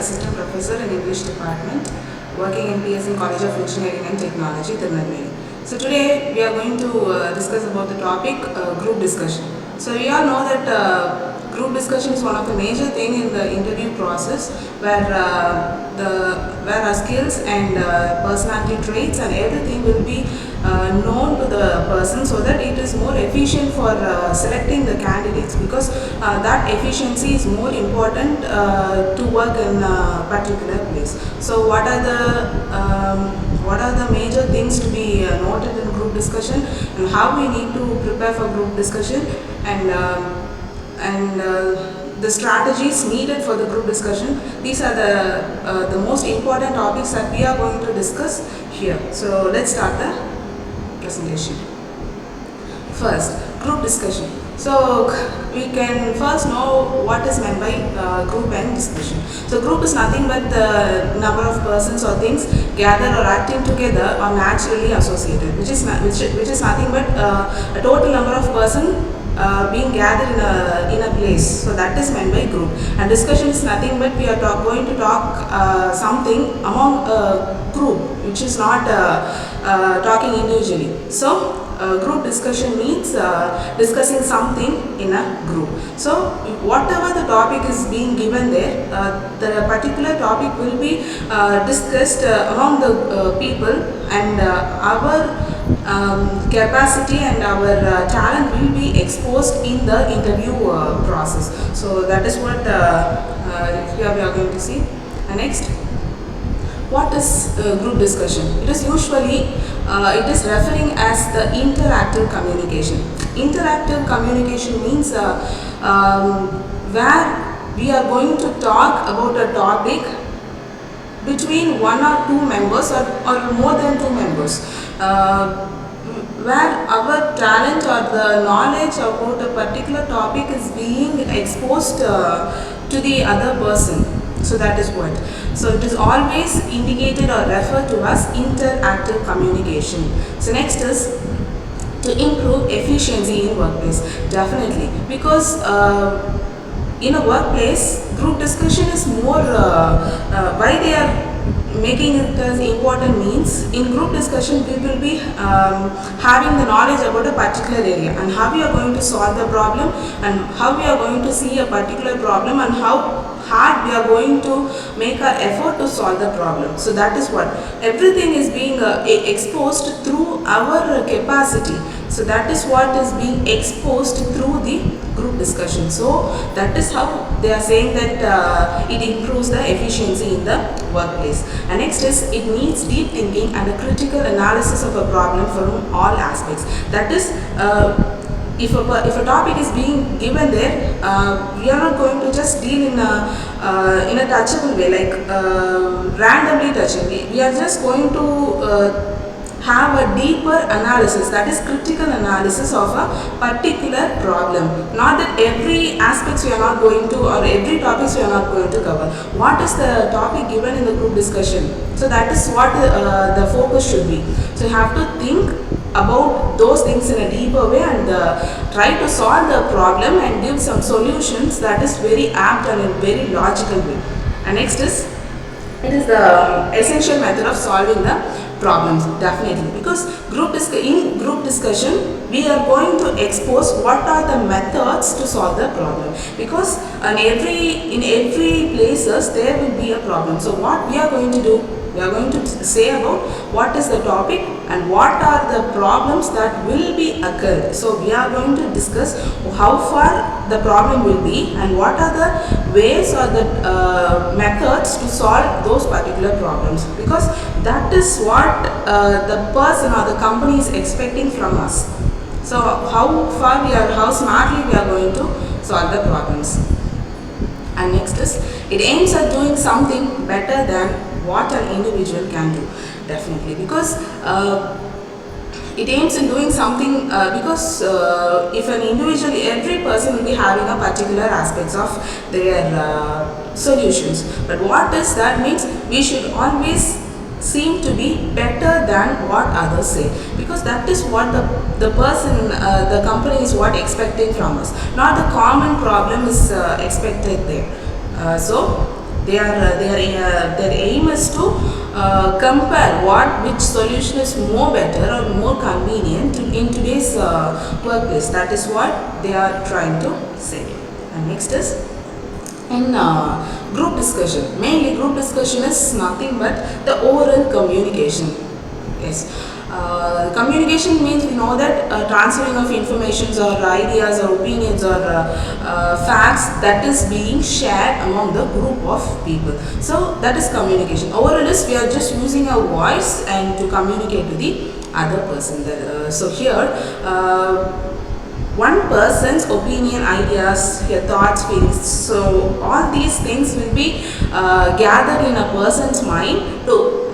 Assistant Professor in English Department, working in PSN College of Engineering and Technology, Tirunelveli. So today we are going to discuss about the topic group discussion. So we all know that group discussion is one of the major thing in the interview process, where where our skills and personality traits and everything will be known to the person, so that it is more efficient for selecting the candidates, because that efficiency is more important to work in a particular place. So what are the major things to be noted in group discussion, and how we need to prepare for group discussion, and the strategies needed for the group discussion. These are the most important topics that we are going to discuss here. So let's start the presentation. First, group discussion. So we can first know what is meant by group and discussion. So group is nothing but the number of persons or things gathered or acting together or naturally associated, which is nothing but a total number of persons being gathered in a place. So that is meant by group. And discussion is nothing but we are going to talk something among a group, which is not talking individually. So group discussion means discussing something in a group. So whatever the topic is being given there, the particular topic will be discussed among the people, and our capacity and our talent will be exposed in the interview process. So that is what here we are going to see. Next, what is group discussion? It is usually it is referring as the interactive communication. Interactive communication means where we are going to talk about a topic between one or two members, or more than two members, where our talent or the knowledge about a particular topic is being exposed to the other person. So that is what. So it is always indicated or referred to as interactive communication. So next is to improve efficiency in workplace. Definitely, because in a workplace, group discussion is more why they are making it as important means, in group discussion we will be having the knowledge about a particular area, and how we are going to solve the problem, and how we are going to see a particular problem, and how hard we are going to make our effort to solve the problem. So that is what everything is being exposed through our capacity. So that is what is being exposed through the group discussion. So that is how they are saying that it improves the efficiency in the workplace. And next is, it needs deep thinking and a critical analysis of a problem from all aspects. That is, if a topic is being given there, we are not going to just deal in a touchable way, like randomly touching. We are just going to have a deeper analysis, that is critical analysis of a particular problem. Not that every aspects we are not going to, or every topics we are not going to cover. What is the topic given in the group discussion? So that is what the focus should be. So you have to think about those things in a deeper way, and try to solve the problem and give some solutions that is very apt and in very logical way. And next is, it is the essential method of solving the problems. Definitely, because in group discussion we are going to expose what are the methods to solve the problem, because in every places there will be a problem. So what we are going to do, we are going to say about what is the topic and what are the problems that will be occurred. So we are going to discuss how far the problem will be, and what are the ways or the methods to solve those particular problems, because that is what the person or the company is expecting from us. So how smartly we are going to solve the problems. And next is, it aims at doing something better than what an individual can do. Definitely, because it aims in doing something, because if an individual, every person will be having a particular aspects of their solutions. But what does that means? We should always seem to be better than what others say, because that is what the person, the company is what expecting from us. Not the common problem is expected there. So Their aim is to compare which solution is more better or more convenient in today's workplace. That is what they are trying to say. And next is in group discussion. Mainly group discussion is nothing but the oral communication. Yes. Communication means we know that transferring of informations or ideas or opinions or facts that is being shared among the group of people. So that is communication. Oral is we are just using our voice and to communicate to the other person. So here one person's opinion, ideas, thoughts, feelings. So all these things will be gathered in a person's mind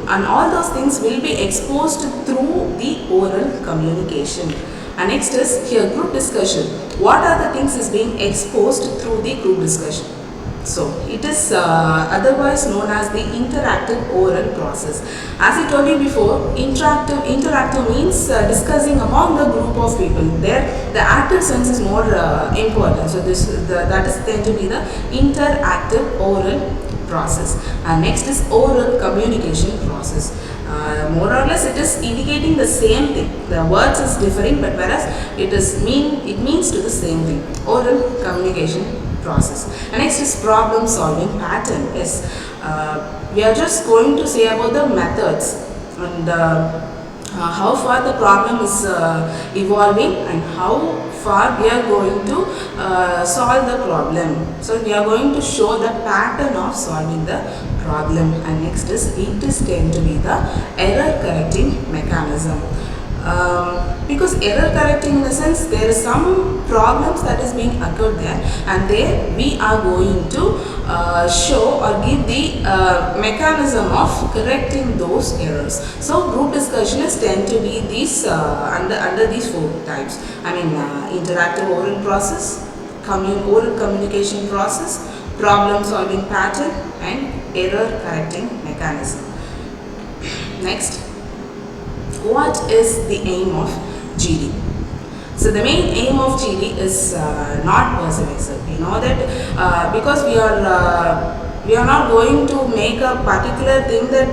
and all those things will be exposed through the oral communication. And next is here group discussion. What are the things is being exposed through the group discussion? So it is otherwise known as the interactive oral process. As I told you before, interactive means discussing among the group of people. There the active sense is more important. So that is tend to be the interactive oral process. And next is oral communication process. More or less it is indicating the same thing. The words is differing, but whereas it means to the same thing. Oral communication process. And next is problem solving pattern. Yes, we are just going to say about the methods and how far the problem is evolving and how far we are going to solve the problem. So we are going to show the pattern of solving the problem. And next is it is tend to be the error correcting mechanism. Because error correcting in the sense there is some problems that is being occurred there, and there we are going to show or give the mechanism of correcting those errors. So group discussion is tend to be these under these four types. I mean interactive oral process, oral communication process, problem solving pattern, and error correcting mechanism. Next, what is the aim of GD? So the main aim of GD is not persuasive. We know that because we are not going to make a particular thing that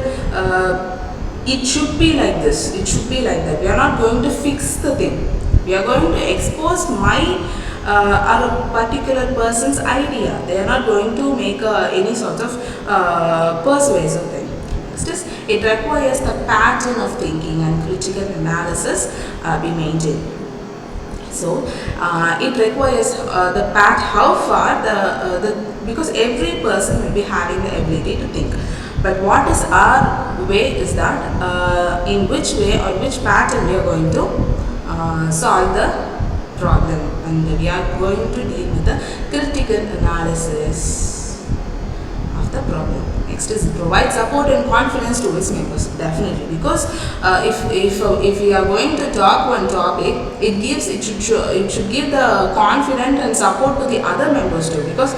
it should be like this, it should be like that. We are not going to fix the thing. We are going to expose my or a particular person's idea. They are not going to make any sort of persuasive thing. Next is it requires the pattern of thinking and critical analysis be maintained. So it requires the how far because every person will be having the ability to think. But what is our way is that in which way or which pattern we are going to solve the problem, and we are going to deal with the critical analysis of the problem. Next is provide support and confidence to its members. Definitely, because if we are going to talk one topic, it should give the confidence and support to the other members too. Because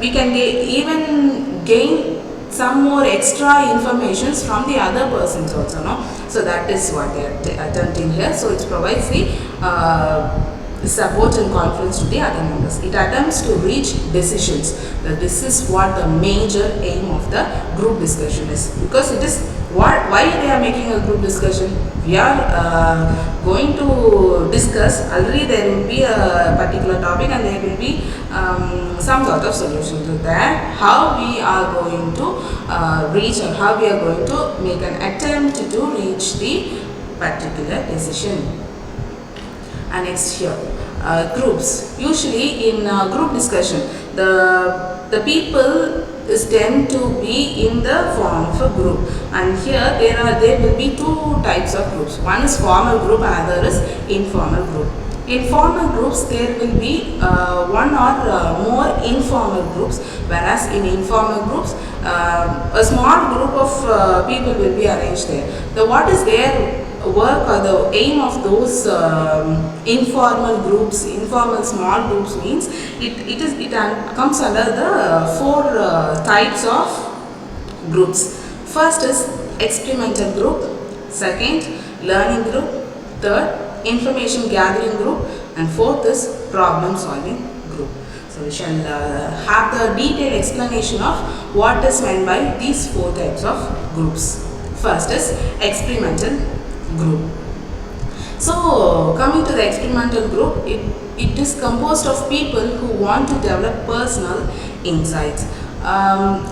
we can even gain some more extra information from the other persons also, no? So that is what they are attempting here. So it provides the support and confidence to the other members. It attempts to reach decisions. This is what the major aim of the group discussion is. Because it is why they are making a group discussion. We are going to discuss. Already there will be a particular topic and there will be some sort of solution to that. How we are going to reach, or how we are going to make an attempt to reach the particular decision. And next here, groups. Usually in group discussion, the people tend to be in the form of a group, and here there will be two types of groups. One is formal group and other is informal group. In formal groups there will be one or more informal groups, whereas in informal groups a small group of people will be arranged there. What is their work or the aim of those informal groups, informal small groups means it comes under the four types of groups. First is experimental group, second learning group, third information gathering group, and fourth is problem solving group. So So we shall have the detailed explanation of what is meant by these 4 types of groups. First is experimental group. So coming to the experimental group, it is composed of people who want to develop personal insights.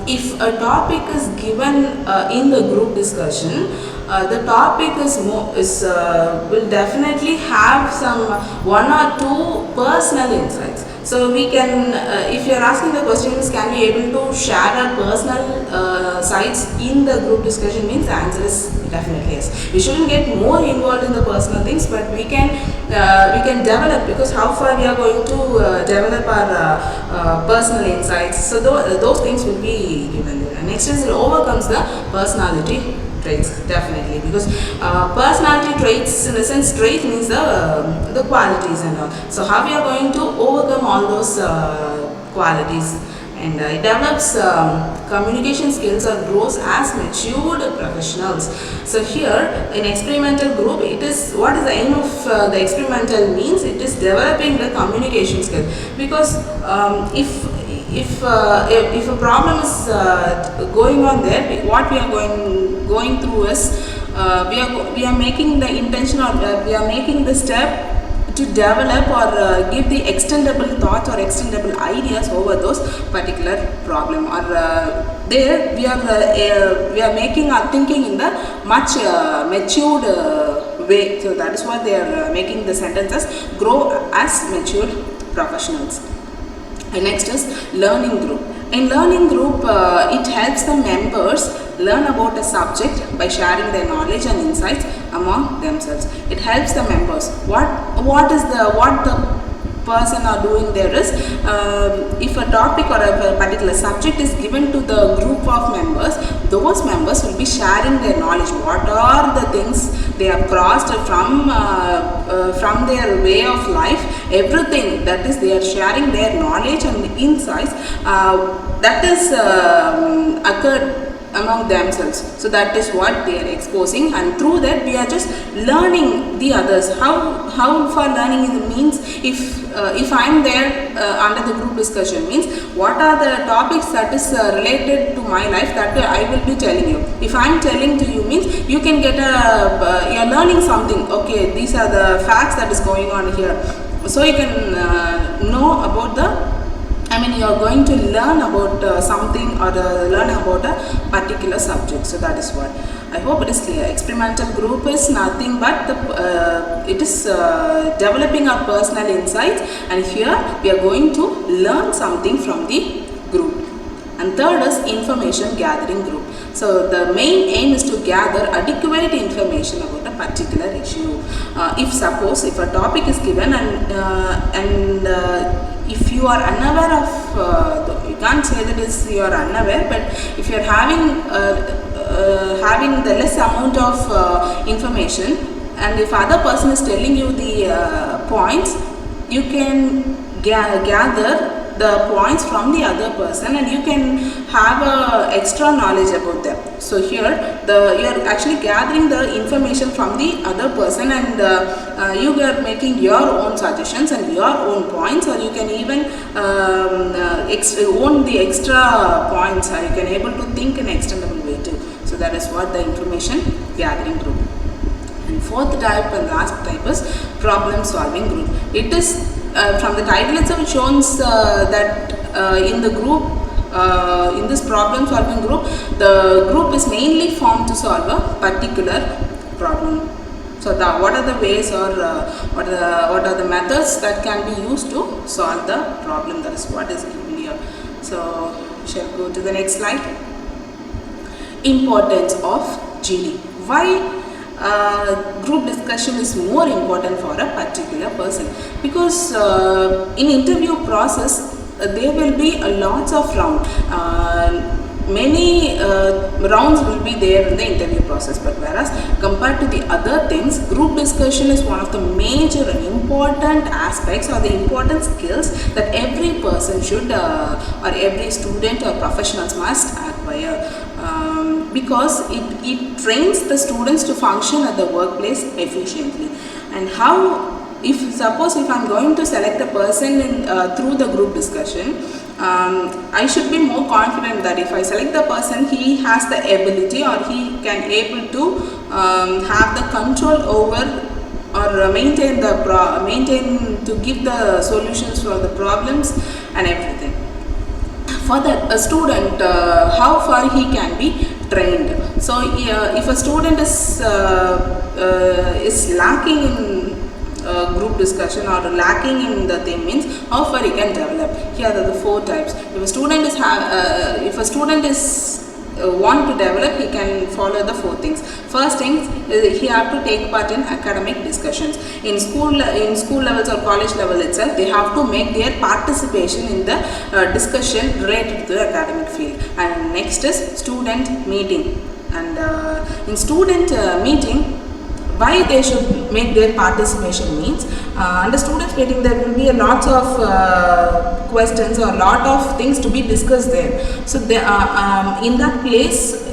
If a topic is given in the group discussion, the topic will definitely have some 1 or 2 personal insights. So we can, if you are asking the questions, can we able to share our personal sides in the group discussion, means the answer is definitely yes. We shouldn't get more involved in the personal things, but we can develop, because how far we are going to develop our personal insights. So those things will be given there. And next is it overcomes the personality traits, definitely, because personality traits, in a sense, trait means the qualities and all. So how we are going to overcome all those qualities, and it develops communication skills or grows as matured professionals. So here in experimental group, it is, what is the aim of the experimental means, it is developing the communication skill, because if a problem is going on there, what we are going through is we are making the intention, or we are making the step to develop or give the extendable thoughts or extendable ideas over those particular problem, or there we are making our thinking in the much matured way. So that is why they are making the sentences grow as matured professionals. And next is learning group. In learning group, it helps the members learn about a subject by sharing their knowledge and insights among themselves. It helps the members. What the person are doing there is, if a topic or a particular subject is given to the group of members, those members will be sharing their knowledge. What are the things they have crossed from their way of life, everything, that is, they are sharing their knowledge and insights that is occurred among themselves. So that is what they are exposing, and through that we are just learning the others. How far learning is means, if I am there under the group discussion, means what are the topics that is related to my life, that I will be telling you. If I am telling to you, means you can get you are learning something. Okay, these are the facts that is going on here. So you can know about you are going to learn about something, or learn about a particular subject. So that is what. I hope it is clear. Experimental group is nothing but it is developing our personal insights, and here we are going to learn something from the group. And third is information gathering group. So the main aim is to gather adequate information about a particular issue. If a topic is given, and if you are unaware of, you can't say that you are unaware, but if you are having the less amount of information, and if other person is telling you the points, you can gather the points from the other person, and you can have extra knowledge about them. So here you are actually gathering the information from the other person, and you are making your own suggestions and your own points, or you can even own the extra points, or you can able to think in an extendable way too. So that is what the information gathering group. And fourth type and last type is problem solving group. It is from the title itself, it shows that in the group, in this problem solving group, the group is mainly formed to solve a particular problem. So what are the ways, or what are the methods that can be used to solve the problem? That is what is given here. So we shall go to the next slide. Importance of GD. Why group discussion is more important for a particular person? Because in interview process, there will be lots of rounds. Many rounds will be there in the interview process, but whereas compared to the other things, group discussion is one of the major and important aspects, or the important skills that every person should, or every student or professionals must acquire, because it trains the students to function at the workplace efficiently. And how if suppose if I'm going to select a person through the group discussion, I should be more confident that if I select the person, he has the ability or he can able to have the control over or maintain to give the solutions for the problems and everything. For that, a student, how far he can be trained. So if a student is lacking in group discussion or lacking in the thing, means how far he can develop. Here are the 4 types. If a student is want to develop, he can follow the 4 things. First thing is he have to take part in academic discussions. In school levels or college level itself, they have to make their participation in the discussion related to the academic field. And next is student meeting. And in student meeting, why they should make their participation means, under students meeting there will be a lot of questions or lot of things to be discussed there. So they, in that place,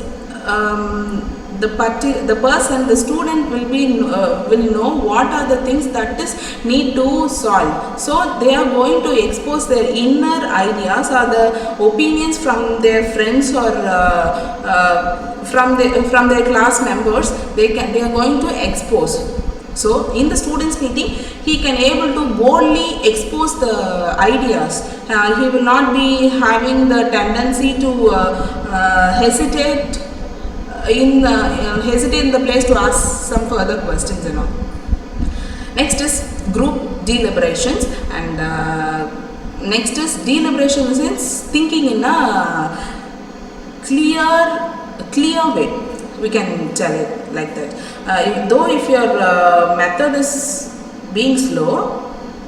the student will know what are the things that is need to solve. So they are going to expose their inner ideas or the opinions from their friends or from their class members. They are going to expose. So in the students meeting, he can able to boldly expose the ideas. He will not be having the tendency to hesitate in the place to ask some further questions and all. Next is group deliberations, and next is deliberation means thinking in a clear way. We can tell it like that. Though if your method is being slow,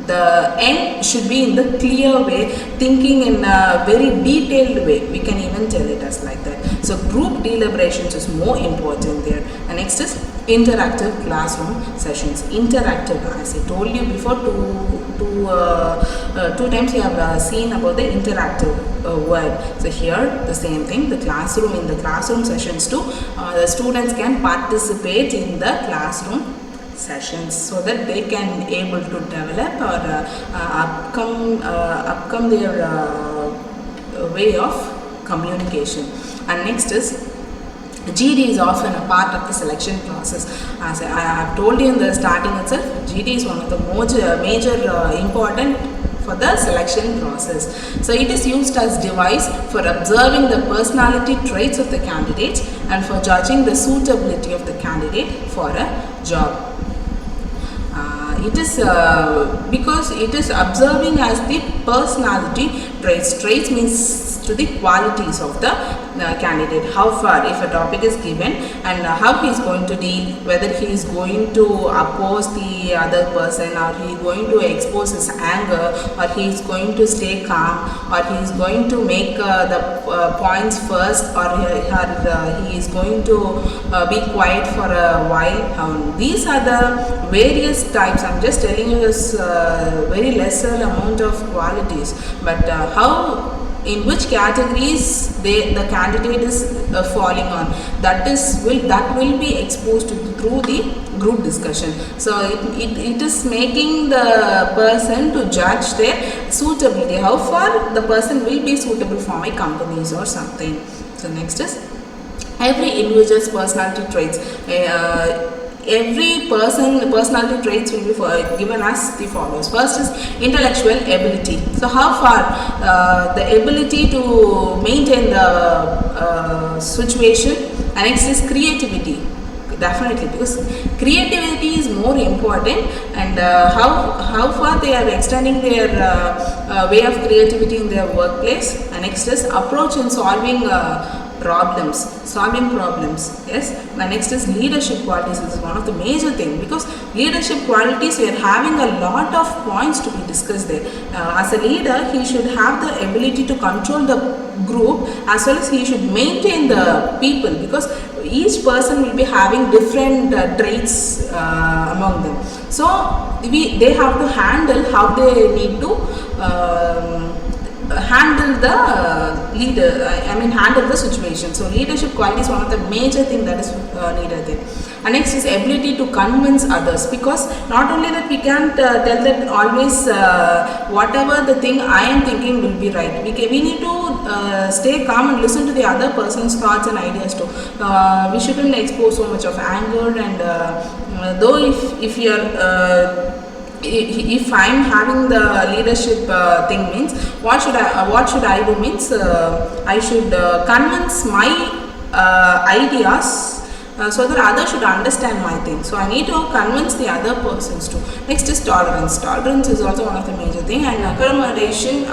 the end should be in the clear way, thinking in a very detailed way. We can even tell it as like that. So group deliberations is more important there. And next is interactive classroom sessions. Interactive, as I told you before, two times you have seen about the interactive word. So here the same thing, in the classroom sessions too, the students can participate in the classroom sessions so that they can able to develop or upcome their way of communication. And next is GD is often a part of the selection process. As I have told you in the starting itself, GD is one of the major important for the selection process. So it is used as device for observing the personality traits of the candidate and for judging the suitability of the candidate for a job. It is because it is observing as the personality traits. Traits means to the qualities of the candidate. How far, if a topic is given, and how he is going to deal, whether he is going to oppose the other person, or he is going to expose his anger, or he is going to stay calm, or he is going to make the points first, or he is going to be quiet for a while. These are the various types. I am just telling you this very lesser amount of qualities, but in which categories the candidate is falling on, that will be exposed through the group discussion. So it is making the person to judge their suitability, how far the person will be suitable for my companies or something. So next is every individual's personality traits. Every personality traits will be given as the follows. First is intellectual ability. So how far the ability to maintain the situation. And next is creativity. Definitely, because creativity is more important, and how far they are extending their way of creativity in their workplace. And next is approach in solving problems. Yes. And next is leadership qualities. This is one of the major things, because leadership qualities, we are having a lot of points to be discussed there. As a leader, he should have the ability to control the group, as well as he should maintain the people, because each person will be having different traits among them. So they have to handle how they need to handle the leader, I mean handle the situation. So leadership quality is one of the major thing that is needed there. And next is ability to convince others, because not only that we can't tell that always whatever the thing I am thinking will be right. We need to stay calm and listen to the other person's thoughts and ideas too. We shouldn't expose so much of anger, and though if you are if I'm having the leadership thing, means what should I do means I should convince my ideas so that others should understand my thing. So I need to convince the other persons too. Next is tolerance. Tolerance is also one of the major thing, and accommodating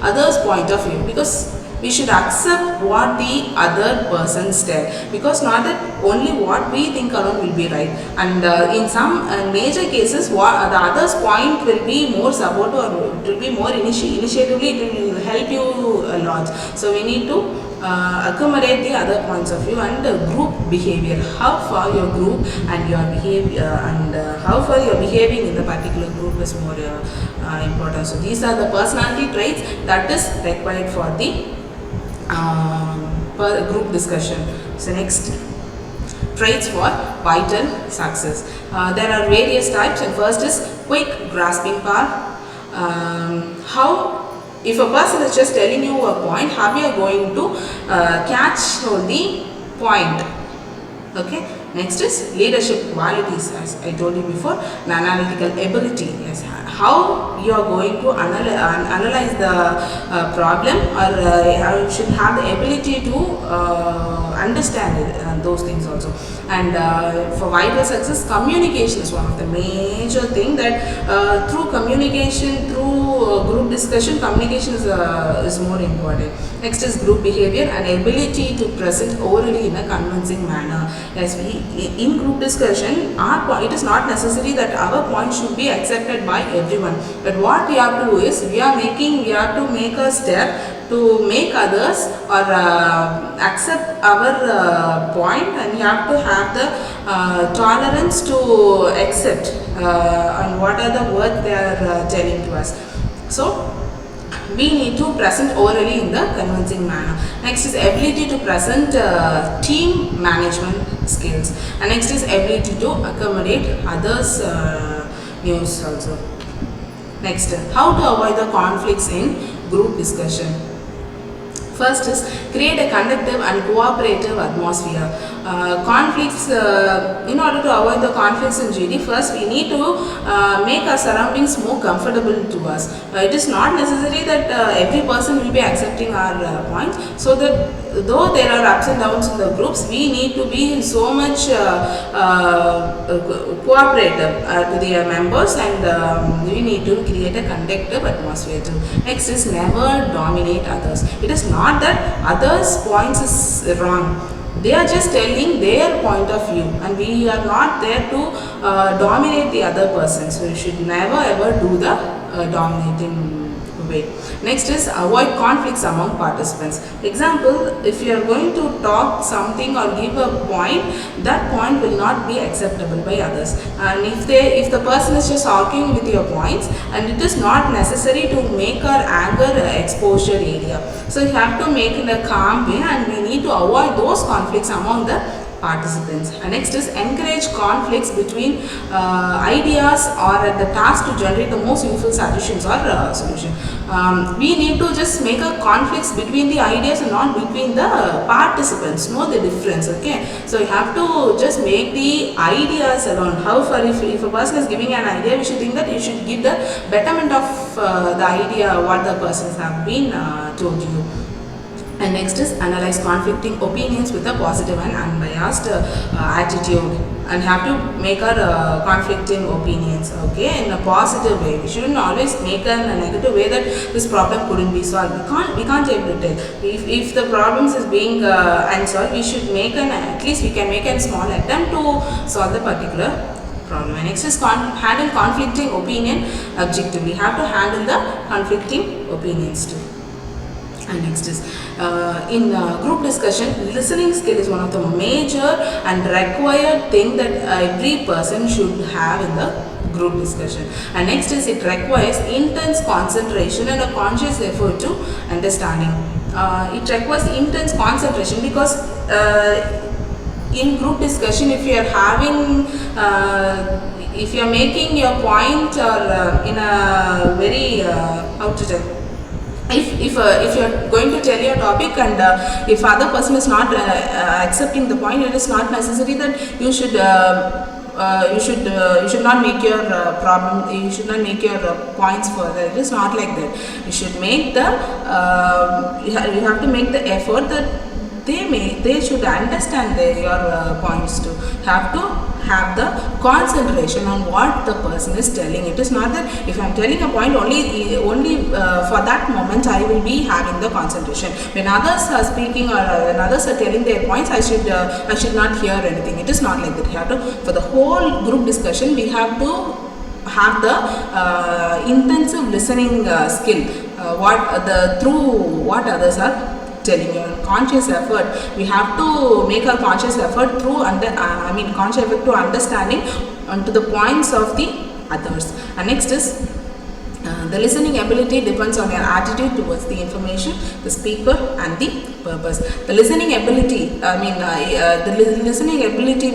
others' point of view, because we should accept what the other person said, because not that only what we think alone will be right, and in some major cases what the other's point will be more supportive, or it will be more initiatively, it will help you a lot. So we need to accommodate the other points of view. And group behavior, how far your group and your behavior and how far you are behaving in the particular group is more important. So these are the personality traits that is required for the group discussion. So next, traits for vital success. There are various types, and first is quick grasping power. How, if a person is just telling you a point, how you are going to catch the point. Okay. Next is leadership qualities, as I told you before. An analytical ability, yes, how you are going to analyze the problem, or you should have the ability to understand it, those things also. And for vital success, communication is one of the major thing, that through communication, through group discussion, communication is more important. Next is group behavior, and ability to present orally in a convincing manner. Yes, in group discussion, it is not necessary that our point should be accepted by everyone, but what we have to do is we have to make a step to make others or accept our point, and we have to have the tolerance to accept on what are the words they are telling to us. So we need to present orally in the convincing manner. Next is ability to present team management skills, and next is ability to accommodate others' views also. Next, how to avoid the conflicts in group discussion. First is create a conducive and cooperative atmosphere. Conflicts, in order to avoid the conflicts in GD, first we need to make our surroundings more comfortable to us. It is not necessary that every person will be accepting our points, so that though there are ups and downs in the groups, we need to be so much cooperative to the members, and we need to create a conducive atmosphere too. Next is never dominate others. It is not that others' points is wrong. They are just telling their point of view, and we are not there to dominate the other person. So you should never ever do the dominating way. Next is avoid conflicts among participants. Example, if you are going to talk something or give a point, that point will not be acceptable by others. And if the person is just arguing with your points, and it is not necessary to make our anger exposure area. So you have to make in a calm way, and we need to avoid those conflicts among the participants. And next is encourage conflicts between ideas or the task to generate the most useful solutions or solution. We need to just make a conflicts between the ideas and not between the participants. Know the difference, okay? So you have to just make the ideas alone. How far, if a person is giving an idea, we should think that you should give the betterment of the idea what the persons have been told you. And next is analyze conflicting opinions with a positive and unbiased attitude, and have to make our conflicting opinions, okay, in a positive way. We shouldn't always make a negative way that this problem couldn't be solved. We can't able to tell. If the problems is being unsolved, we should make at least we can make a small attempt to solve the particular problem. And next is handle conflicting opinion objectively. We have to handle the conflicting opinions too. And next is in group discussion, listening skill is one of the major and required thing that every person should have in the group discussion. And next is it requires intense concentration and a conscious effort to understanding. It requires intense concentration because in group discussion, if you are having if you are making your point or in a very how to tell, if you are going to tell your topic and if other person is not accepting the point, it is not necessary that you should you should not make your problem, you should not make your points further. It is not like that. You should make the you have to make the effort that they should understand your points too. Have to have the concentration on what the person is telling. It is not that if I am telling a point only for that moment I will be having the concentration. When others are speaking or when others are telling their points, I should not hear anything. It is not like that. You have to, for the whole group discussion, we have to have the intensive listening skill. Through what others are telling you, conscious effort. We have to make a conscious effort through conscious effort to understanding to the points of the others. And next is the listening ability depends on your attitude towards the information, the speaker, and the purpose. The listening ability, the listening ability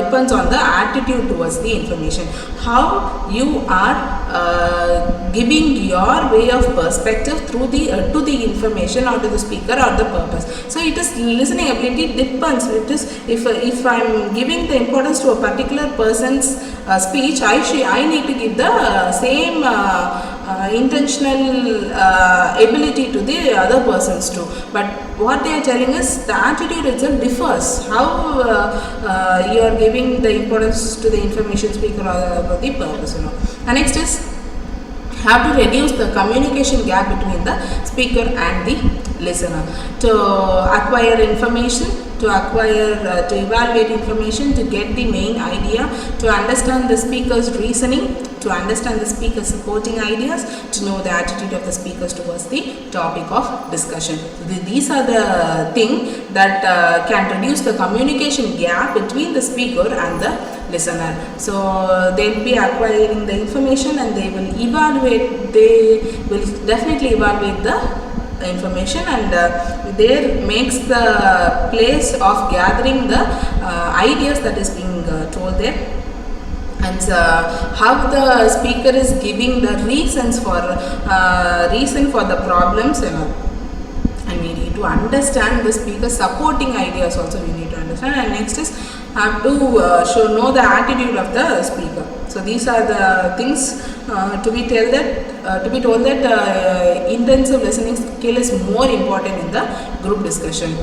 depends on the attitude towards the information. How you are giving your way of perspective through the to the information or to the speaker or the purpose. So it is listening ability depends. It is if I am giving the importance to a particular person's speech, I need to give the same intentional ability to the other persons too. But what they are telling us, the attitude itself differs. How you are giving the importance to the information speaker or the purpose, And next is have to reduce the communication gap between the speaker and the listener. To acquire information, to evaluate information, to get the main idea, to understand the speaker's reasoning, to understand the speaker's supporting ideas, to know the attitude of the speakers towards the topic of discussion. These are the things that can reduce the communication gap between the speaker and the listener. So they will be acquiring the information and they will definitely evaluate the information, and there makes the place of gathering the ideas that is being told there, and how the speaker is giving the reason for the problems, and we need to understand the speaker supporting ideas also we need to understand. And next is have to know the attitude of the speaker. So these are the things to be told that intensive listening skill is more important in the group discussion.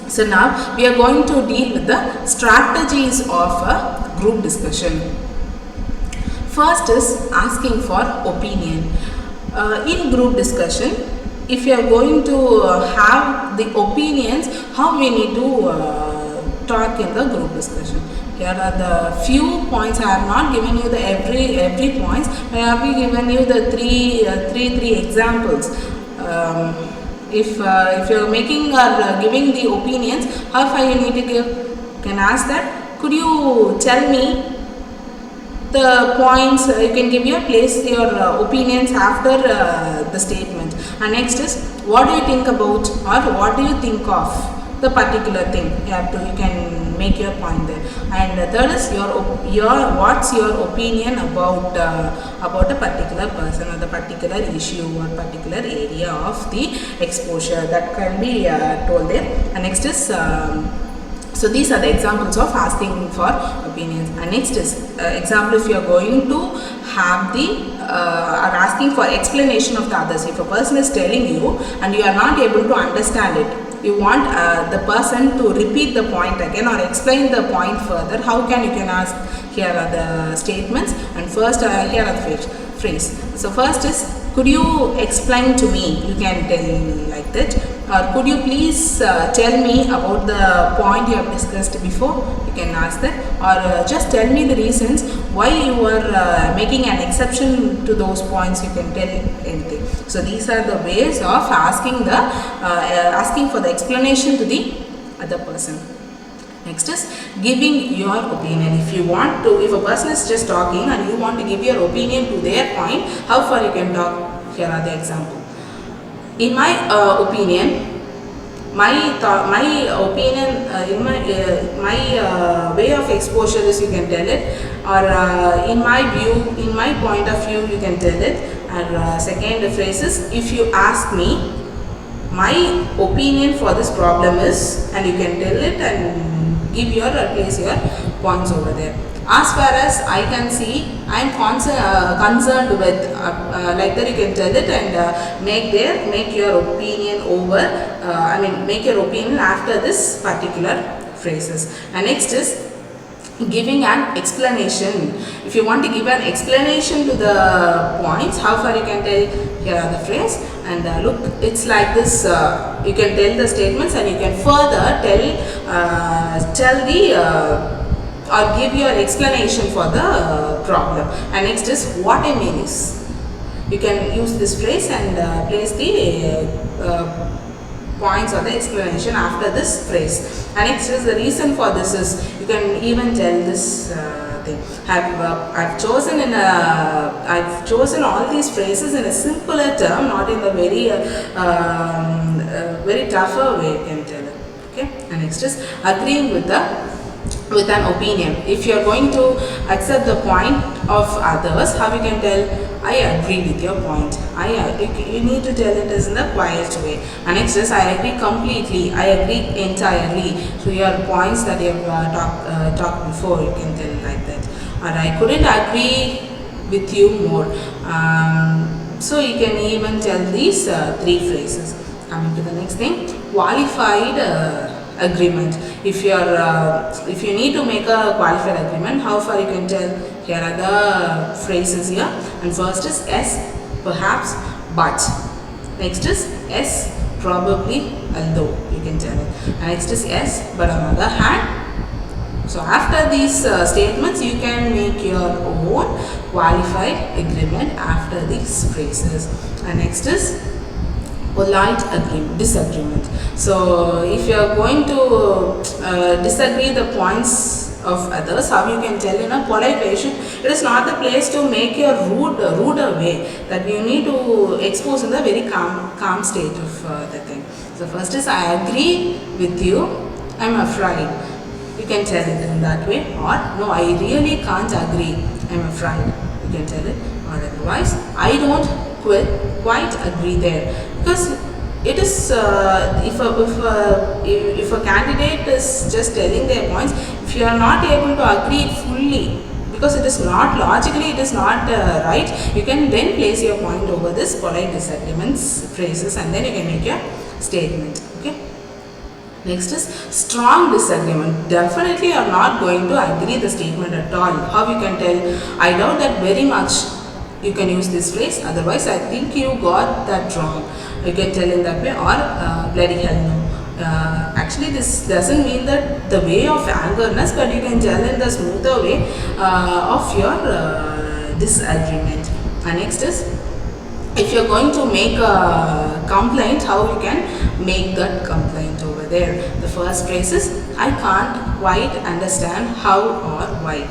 So now we are going to deal with the strategies of a group discussion. First is asking for opinion. In group discussion, if you are going to have the opinions, how we need to talk in the group discussion. Here are the few points. I have not given you the every points, but I have given you the three examples. If you are making or giving the opinions, how far you need to give? You can ask that. Could you tell me the points? You can give your opinions after the statement. And next is, what do you think about, or what do you think of the particular thing? You can make your point there. And third is what's your opinion about a particular person or the particular issue or particular area of the exposure, that can be told there. And next is so these are the examples of asking for opinions. And next is example, if you are going to have are asking for explanation of the others. If a person is telling you and you are not able to understand it, you want the person to repeat the point again or explain the point further, how can you ask? Here are the statements, and first here are the phrase. So first is, could you explain to me? You can tell like that. Or could you please tell me about the point you have discussed before? You can ask that. Or just tell me the reasons why you are making an exception to those points. You can tell anything. So these are the ways of asking for the explanation to the other person. Next is giving your opinion. If a person is just talking and you want to give your opinion to their point, how far you can talk? Here are the example. In my opinion, my opinion, in my way of exposure is, you can tell it, or in my view, in my point of view, you can tell it. And second phrase is, if you ask me, my opinion for this problem is, and you can tell it and give your place your points over there. As far as I can see, I am concerned with, like that you can tell it and make your opinion over, make your opinion after this particular phrases. And next is giving an explanation. If you want to give an explanation to the points, how far you can tell? Here are the phrase, and look, it's like this. You can tell the statements and you can further tell the or give your explanation for the problem. And next is what I mean is. You can use this phrase and place the points or the explanation after this phrase. And next is the reason for this is, you can even tell this thing. I've chosen all these phrases in a simpler term, not in the very tougher way you can tell it. Okay. And next is agreeing with an opinion. If you are going to accept the point of others, how you can tell? I agree with your point. You need to tell it in the quiet way. And next is, I agree completely. I agree entirely to your points that you have talked before. You can tell like that. Or I couldn't agree with you more. So you can even tell these three phrases. Coming to the next thing, qualified agreement. If you need to make a qualified agreement, how far you can tell? Here are the phrases here. And first is yes, perhaps, but. Next is yes, probably, although, you can tell it. And next is yes, but on the other hand. So after these statements, you can make your own qualified agreement after these phrases. And next is polite disagreement. So if you are going to disagree the points of others, how you can tell in a polite way? It is not the place to make your ruder way, that you need to expose in the very calm state of the thing. So first is, I agree with you, I am afraid. You can tell it in that way. Or no, I really can't agree, I am afraid. You can tell it. Or otherwise, I don't quite agree there. Because it is if a candidate is just telling their points, if you are not able to agree fully, because it is not logically, it is not right, you can then place your point over this polite disagreements phrases, and then you can make your statement. Okay. Next is strong disagreement. Definitely you are not going to agree the statement at all. How you can tell? I doubt that very much. You can use this phrase. Otherwise, I think you got that wrong. You can tell in that way. Or bloody hell no. Actually, this doesn't mean that the way of angerness, but you can tell in the smoother way of your disagreement. And next is, if you're going to make a complaint, how you can make that complaint over there. The first phrase is, I can't quite understand how or why.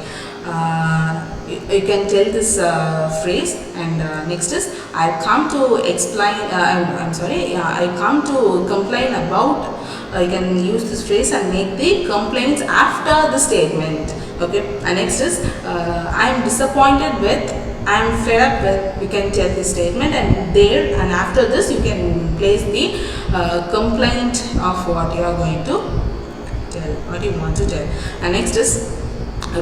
You can tell this phrase. And next is, I've come to explain, I come to complain about. You can use this phrase and make the complaints after the statement. Okay. And next is, I'm disappointed with, I'm fed up with. You can tell the statement, and there and after this you can place the complaint of what you are going to tell, what you want to tell. And next is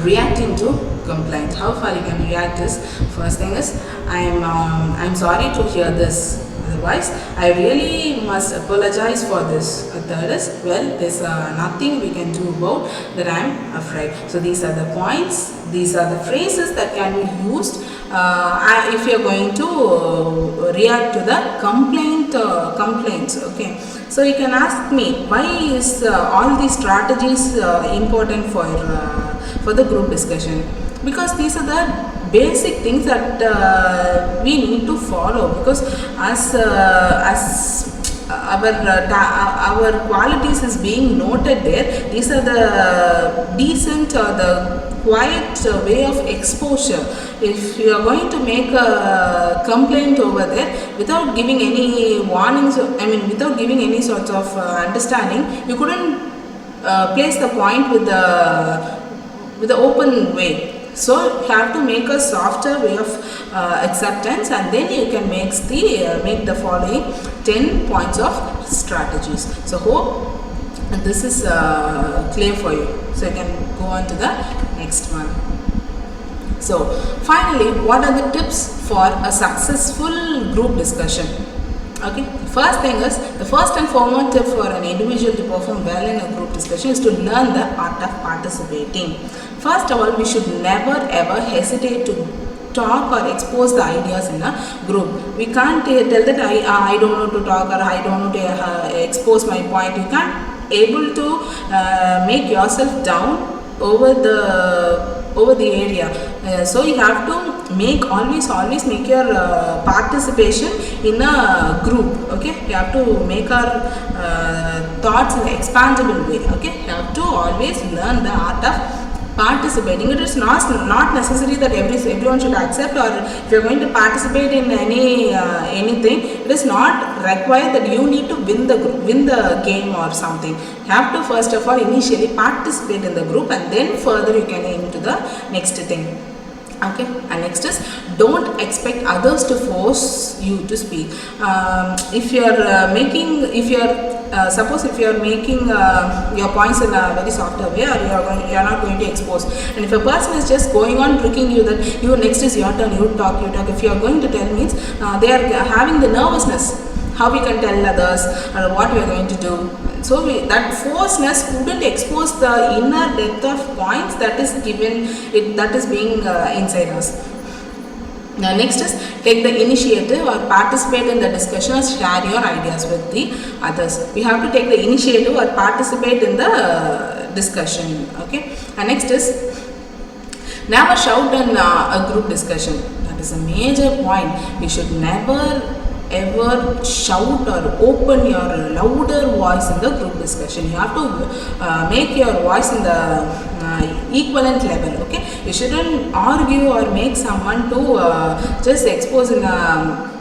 reacting to complaint. How far you can react is, first thing is, I'm sorry to hear this. Otherwise, I really must apologize for this. A third is, well, there's nothing we can do about that, I'm afraid. So these are the points, these are the phrases that can be used if you're going to react to the complaints. Okay. So you can ask me, why is all these strategies important for the group discussion? Because these are the basic things that we need to follow, because as our qualities is being noted there. These are the decent or the quiet way of exposure. If you are going to make a complaint over there without giving any warnings, without giving any sort of understanding, you couldn't place the point with the open way. So you have to make a softer way of acceptance, and then you can make the following 10 points of strategies. So hope this is clear for you. So you can go on to the next one. So finally, what are the tips for a successful group discussion? Okay, first thing is, the first and foremost tip for an individual to perform well in a group discussion is to learn the art of participating. First of all, we should never ever hesitate to talk or expose the ideas in a group. We can't tell that I don't know to talk, or I don't know to expose my point. You can't able to make yourself down over the area. So you have to always make your participation in a group. Okay, you have to make our thoughts in an expandable way. Okay, you have to always learn the art of participating. It is not necessary that everyone should accept, or if you are going to participate in anything, it is not required that you need to win the game or something. You have to first of all initially participate in the group, and then further you can aim to the next thing. Okay, and next is, don't expect others to force you to speak. If you are making your points in a very softer way, or you are not going to expose, and if a person is just going on tricking you that you next is your turn, you talk, if you are going to tell, means they are having the nervousness, how we can tell others or what we are going to do. So that forceness couldn't expose the inner depth of points that is being inside us. Now next is, take the initiative or participate in the discussion, or share your ideas with the others. We have to take the initiative or participate in the discussion. Okay, and next is, never shout in a group discussion. That is a major point. You should never ever shout or open your louder voice in the group discussion. You have to make your voice in the equivalent level. Okay, you shouldn't argue or make someone to just expose in a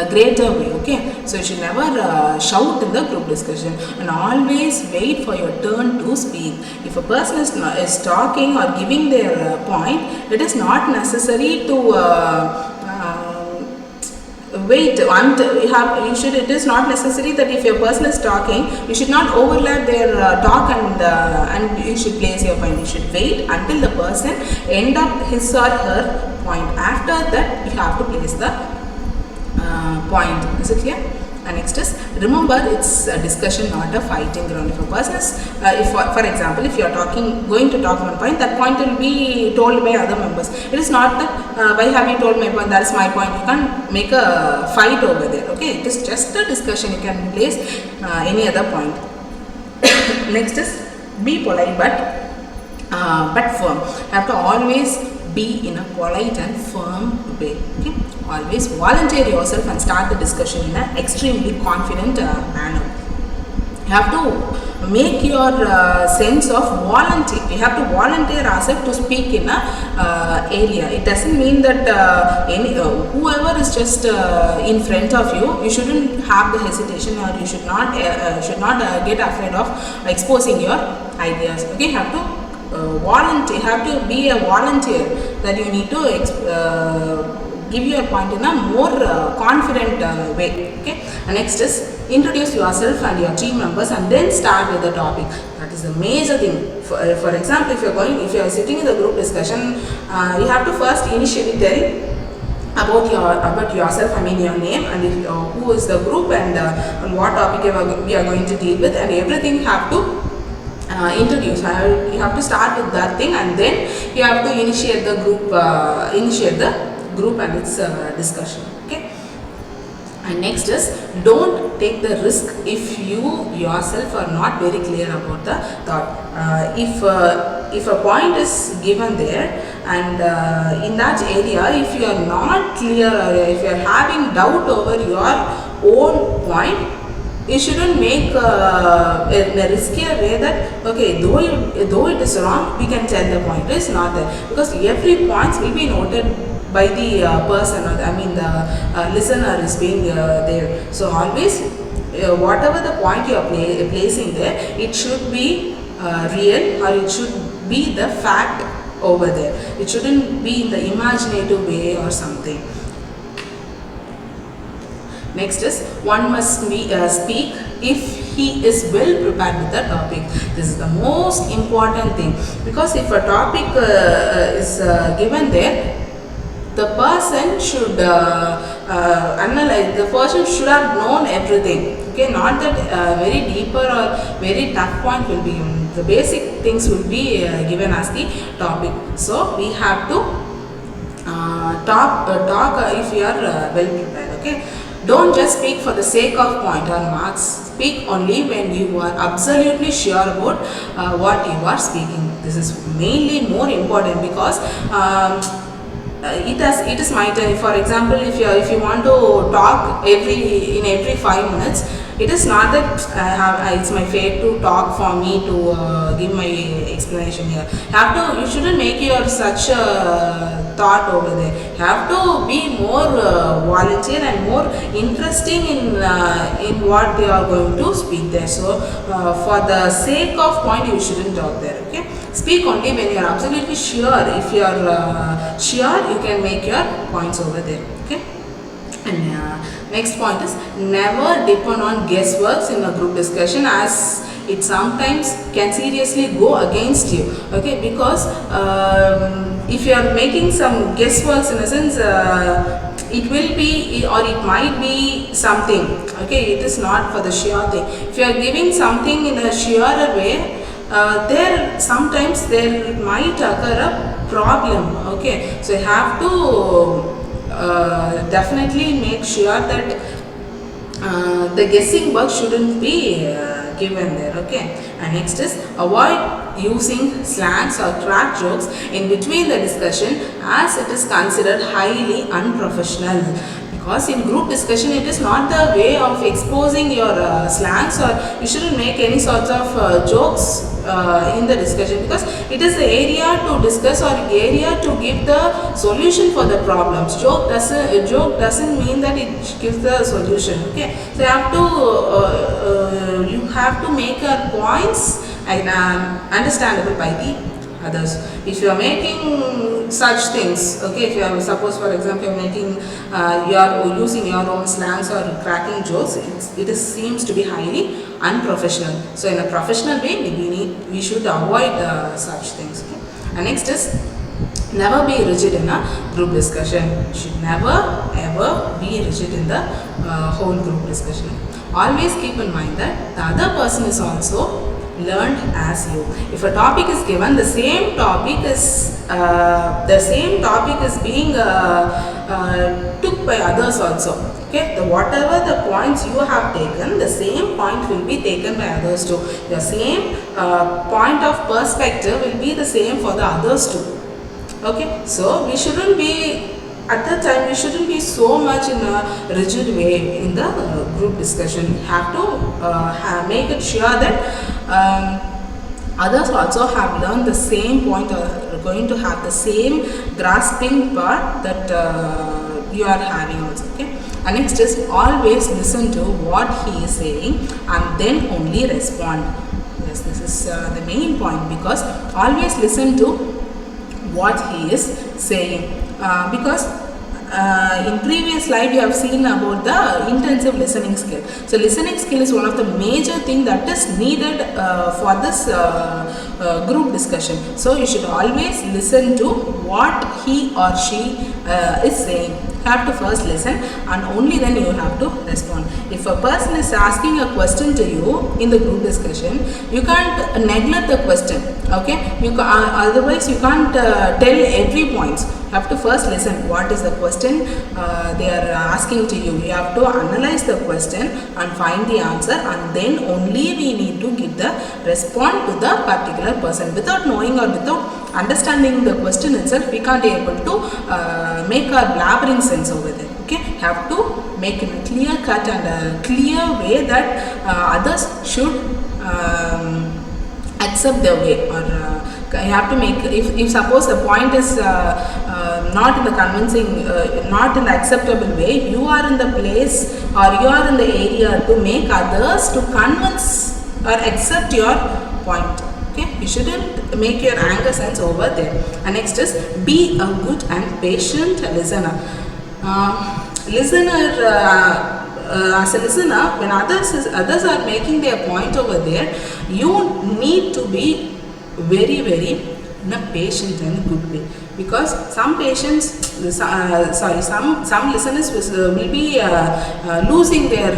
greater way. Okay, so you should never shout in the group discussion, and always wait for your turn to speak. If a person is talking or giving their point, it is not necessary to wait until it is not necessary that if a person is talking, you should not overlap their talk and you should place your point. You should wait until the person end up his or her point. After that, you have to place the point. Is it clear? And next is, remember, it's a discussion, not a fighting ground. If a person is, for example, if you are going to talk one point, that point will be told by other members. It is not that why have you told my point, that is my point. You can't make a fight over there. Okay, it is just a discussion. You can place any other point. Next is, be polite but firm. You have to always be in a polite and firm way. Okay? Always volunteer yourself and start the discussion in an extremely confident manner. You have to make your sense of volunteer. We have to volunteer ourselves to speak in a area. It doesn't mean that whoever is just in front of you, you shouldn't have the hesitation, or you should not get afraid of exposing your ideas. Okay, you have to volunteer. You have to be a volunteer, that you need to give your point in a more confident way. Okay, and next is, introduce yourself and your team members, and then start with the topic. That is the major thing. For example, if you are sitting in the group discussion, you have to first initially tell about yourself, your name, and who is the group, and on what topic we are going to deal with, and everything you have to introduce. You have to start with that thing, and then you have to initiate the group and its discussion. Okay, and next is, don't take the risk if you yourself are not very clear about the thought. If a point is given there, and in that area, if you are not clear, or if you are having doubt over your own point, you shouldn't make in a riskier way that okay, though it is wrong, we can tell the point is not there, because every point will be noted by the person, or I mean the listener is being there. So always whatever the point you are placing there, it should be real, or it should be the fact over there. It shouldn't be in the imaginative way or something. Next is, one must speak if he is well prepared with the topic. This is the most important thing, because if a topic is given there, the person should analyze, the person should have known everything. Okay, not that very deeper or very tough point will be given. The basic things will be given as the topic. So we have to talk if you are well prepared. Okay. Don't just speak for the sake of point or marks. Speak only when you are absolutely sure about what you are speaking. This is mainly more important, because it is my turn. For example, if you want to talk in every 5 minutes, it is not that it's my fate to talk for me to give my explanation here. You shouldn't make your such a thought over there. You have to be more volunteer and more interesting in what they are going to speak there. So for the sake of point, you shouldn't talk there. Okay. Speak only when you are absolutely sure. If you are sure, you can make your points over there. Okay. And next point is, never depend on guessworks in a group discussion, as it sometimes can seriously go against you. Okay, because if you are making some guessworks, in a sense, it will be or it might be something. Okay, it is not for the sure thing. If you are giving something in a surer way, sometimes there might occur a problem. Okay, so you have to definitely make sure that the guessing work shouldn't be given there. Okay, and next is, avoid using slangs or crack jokes in between the discussion, as it is considered highly unprofessional. Because in group discussion, it is not the way of exposing your slangs, or you shouldn't make any sorts of jokes in the discussion, because it is the area to discuss or area to give the solution for the problems. Joke doesn't mean that it gives the solution. Okay, so you have to make your points and understandable by the others. If you are making such things, okay, if you are, suppose for example, you are making you are using your own slangs or cracking jokes, it seems to be highly unprofessional. So in a professional way, we should avoid such things. Okay? And next is, never be rigid in a group discussion. You should never ever be rigid in the whole group discussion. Always keep in mind that the other person is also learned as you. If a topic is given, the same topic is being took by others also. Okay, whatever the points you have taken, the same point will be taken by others too. The same point of perspective will be the same for the others too. Okay, so we shouldn't be, at that time, we shouldn't be so much in a rigid way in the group discussion. You have to make it sure that others also have learned the same point, or are going to have the same grasping part that you are having also. Okay, and next is, always listen to what he is saying and then only respond. Yes, this is the main point, because always listen to what he is saying, because in previous slide you have seen about the intensive listening skill. So listening skill is one of the major thing that is needed for this group discussion. So you should always listen to what he or she is saying. You have to first listen, and only then you have to respond. If a person is asking a question to you in the group discussion, you can't neglect the question. Okay, otherwise you can't tell every point. You have to first listen. What is the question they are asking to you? You have to analyze the question and find the answer, and then only we need to give the response to the particular person. Without knowing or without understanding the question itself, we can't be able to make our blabbering sense over there. Okay, have to make in a clear cut and a clear way that others should accept their way, or you have to make, if suppose the point is not in the convincing, not in the acceptable way, you are in the place or you are in the area to make others to convince or accept your point. Okay, you shouldn't make your anger sense over there. And next is be a good and patient listener. As a listener, when others are making their point over there, you need to be very in a patient and good way, because some patients, some listeners will be losing their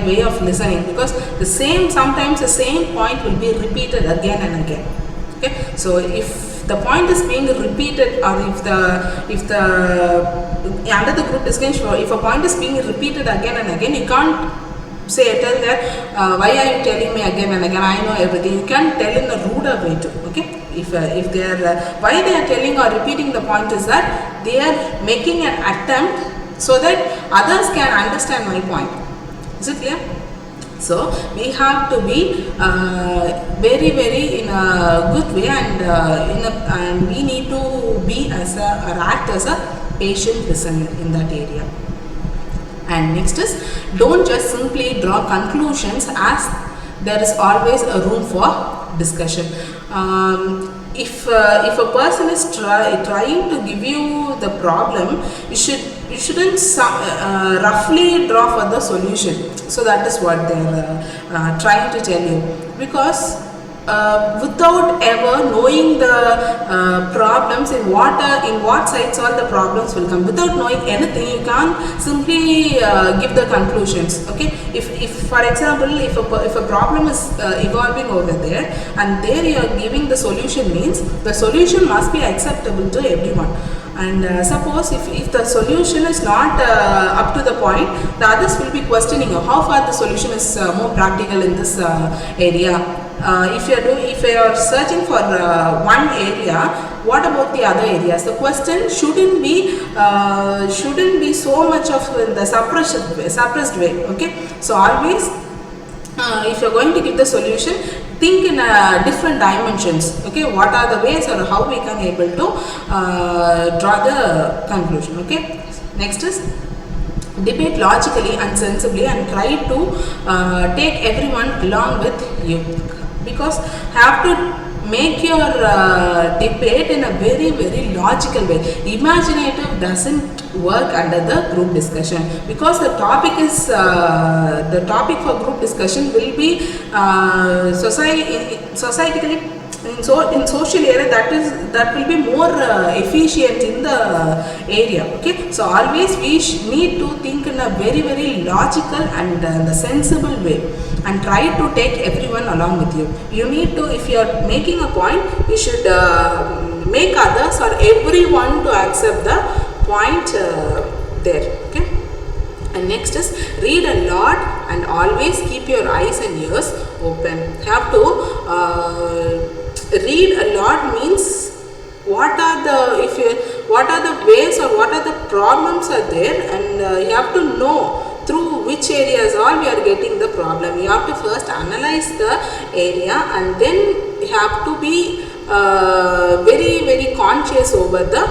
way of listening, because sometimes the same point will be repeated again and again. Okay, so if the point is being repeated, or if under the group discussion, if a point is being repeated again and again, you can't tell that why are you telling me again and again, I know everything. You can tell in a ruder way too. Okay, if they are why they are telling or repeating the point is that they are making an attempt so that others can understand my point. Is it clear? So we have to be very in a good way, and we need to be act as a patient listener in that area. And next is, don't just simply draw conclusions, as there is always a room for discussion. If a person is trying to give you the problem, you shouldn't roughly draw for the solution. So that is what they are trying to tell you, because without ever knowing the problems, in what sides all the problems will come, without knowing anything, you can't simply give the conclusions. Okay, if for example, if a problem is evolving over there, and there you are giving the solution, means the solution must be acceptable to everyone. And suppose if the solution is not up to the point, the others will be questioning how far the solution is more practical in this area. If you are searching for one area, what about the other areas? The question shouldn't be so much of in the suppressed way. Okay, so always if you are going to give the solution, think in different dimensions. Okay, what are the ways or how we can able to draw the conclusion. Okay, next is debate logically and sensibly, and try to take everyone along with you, because have to make your debate in a very logical way. Imaginative doesn't work under the group discussion, because the topic for group discussion will be societally in social area, that will be more efficient in the area. Okay, so always we need to think in a very logical and the sensible way, and try to take everyone along with you. You need to, if you are making a point, you should make others or everyone to accept the point there. Okay, and next is read a lot and always keep your eyes and ears open. Have to read a lot, means what are the ways or what are the problems are there, and you have to know through which areas all we are getting the problem. You have to first analyze the area, and then you have to be very conscious over the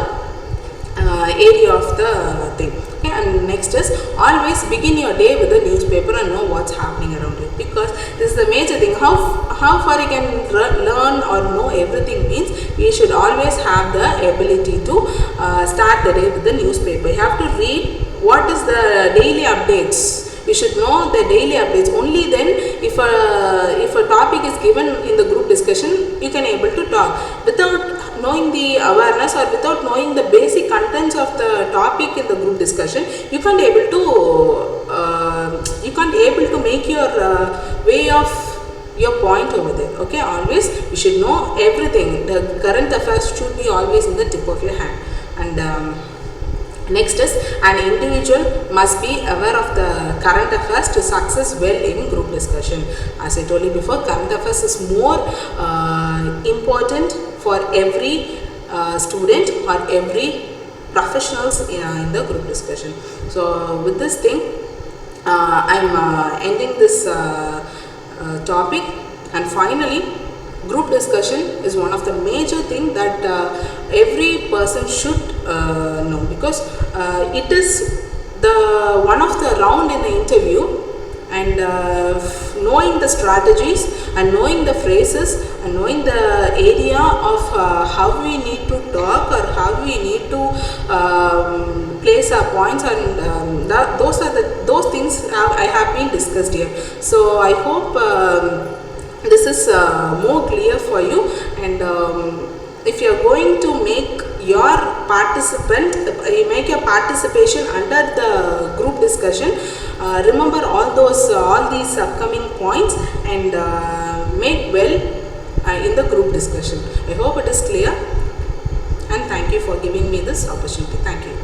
area of the thing. Okay, and next is always begin your day with a newspaper and know what's happening around you, because this is the major thing. How far you can learn or know everything means we should always have the ability to start the day with the newspaper. You have to read what is the daily updates. You should know the daily updates. Only then, if a topic is given in the group discussion, you can able to talk. Without knowing the awareness or without knowing the basic contents of the topic in the group discussion, you can't able to make your way of your point over there. Okay, always you should know everything. The current affairs should be always in the tip of your hand. And next is, an individual must be aware of the current affairs to success well in group discussion. As I told you before, current affairs is more important for every student or every professionals in the group discussion. So with this thing, I'm ending this topic. And finally, group discussion is one of the major thing that every person should know, because it is the one of the round in the interview, and knowing the strategies and knowing the phrases and knowing the area of how we need to talk or how we need to place our points, and those things I have been discussed here. So I hope this is more clear for you. And if you are going to make your participation under the group discussion, remember all these upcoming points, and make well in the group discussion. I hope it is clear, and thank you for giving me this opportunity. Thank you.